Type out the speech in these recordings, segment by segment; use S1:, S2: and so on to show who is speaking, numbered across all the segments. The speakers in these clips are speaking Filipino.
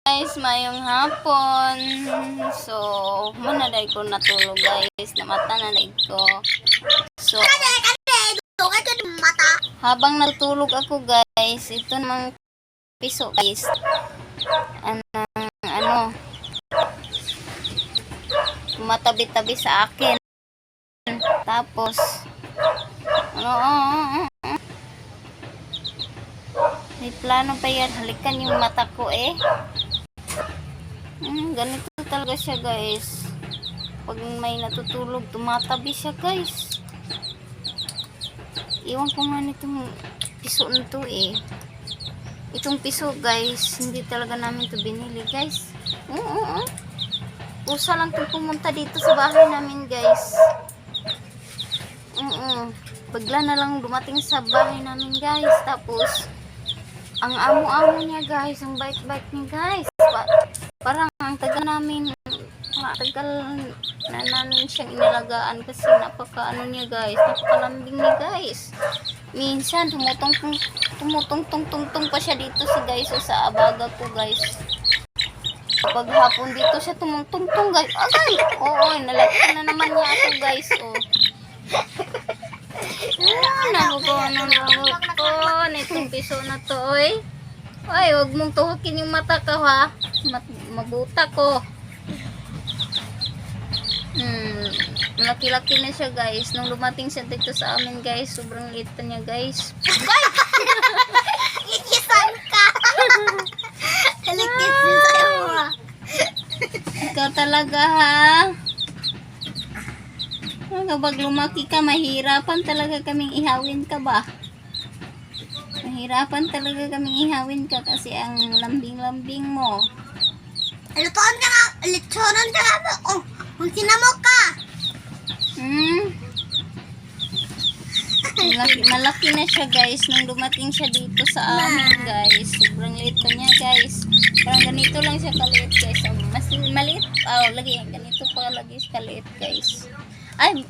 S1: Guys, mayong hapon. So, manaday ko natulog guys. Namata na ko. So, habang natulog ako guys, ito namang piso guys. Ano, tumatabi-tabi sa akin. Tapos, may plano pa yan. Halikan yung mata ko eh. Ganito talaga siya guys. Pag may natutulog, tumatabi siya guys. Iwan ko nga nitong piso na to eh. Itong piso guys, hindi talaga namin to binili guys. Usa lang itong pumunta dito sa bahay namin guys. Bigla na lang dumating sa bahay namin guys. Tapos, ang amo-amo niya guys, ang bait-bait niya guys. Parang ang tagal namin, tagal na namin siyang inalagaan kasi napaka-ano niya guys, napakalambing niya guys. Minsan, tumutong-tong pa siya dito si guys o sa abaga ko guys. Kapag hapon dito siya tumutong guys. Agay! Oo, nalagyan na naman niya ako guys. Nagugunan itong piso na to oy. Ay, huwag mong tuhakin yung mata ka ha. Mabuta ko. Malaki-laki na siya guys. Nung lumating siya dito sa amin guys, sobrang liit pa niya guys.
S2: Ikisan ka. Halikisin sa'yo ha.
S1: Ikaw talaga ha. Kapag lumaki ka, mahirapan talaga kaming ihawin ka ba? Mahirapan talaga kaming ihawin ka kasi ang lambing-lambing mo.
S2: Litsonan ka nga mo. Kung sinamok ka.
S1: Malaki na siya guys. Nung dumating siya dito sa amin guys, sobrang liit pa niya guys. Parang ganito lang siya kaliit guys. Mas maliit. Lagi ganito pa lagi kaliit guys. Ay,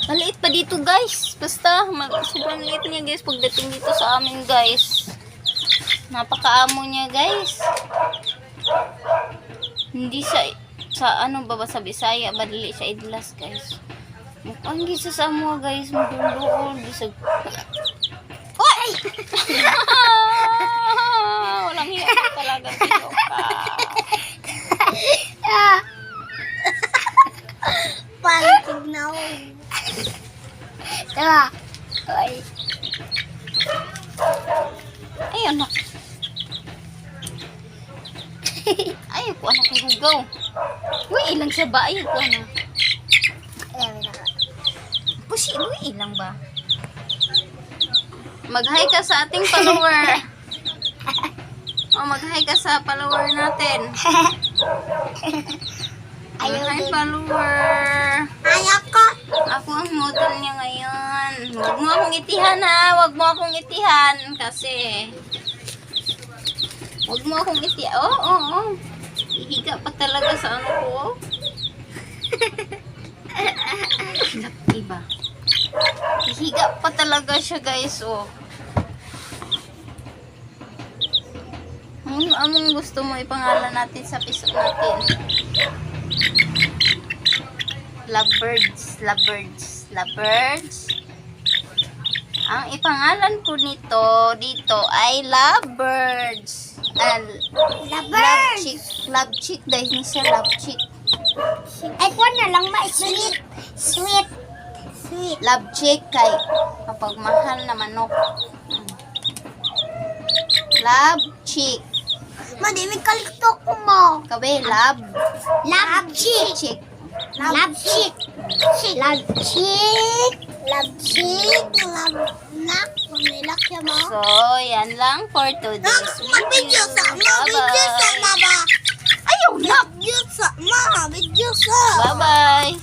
S1: maliit pa dito guys. Basta, sobrang liit niya guys pagdating dito sa amin guys. Napakaamo niya guys. Hindi siya, sa ano ba sa Bisaya, badali siya idlas guys. Mukhang gisa sa mo guys, magulundoon. Gisag. Oy! Walang hiya talaga dito ka.
S2: Palikig na ako. Diba?
S1: Ay, anak. Ay, ko anak ko gugaw. Uy, ilang siya ba? Ay, ko anak. Pusi, uy, ilang ba? Mag-hi ka sa ating follower. Mag-hi ka sa follower natin. Hi, follower.
S2: Ay, ako.
S1: Ako ang model niya ngayon. Huwag mo akong itihan ha. Huwag mo akong itihan kasi huwag mo akong itihan. Oo. Ihiga pa talaga sa ano ko. Laki ba? Ihiga pa talaga siya guys. Anong gusto mo ipangalan natin sa piso natin? Lovebirds. Ang ipangalan ko dito ay Lovebirds. Love chick dahil ni siya love chick.
S2: Ay, po na lang sweet.
S1: Love chick kay kapag mahal na manok. Love chick.
S2: Madimig kaliktok ko mo.
S1: Kabe love
S2: Chick.
S1: chick.
S2: Love chick. Pumilak siya mo.
S1: So, yan lang for today's video. Bye-bye.
S2: Ayaw na. Video sa.
S1: Bye-bye.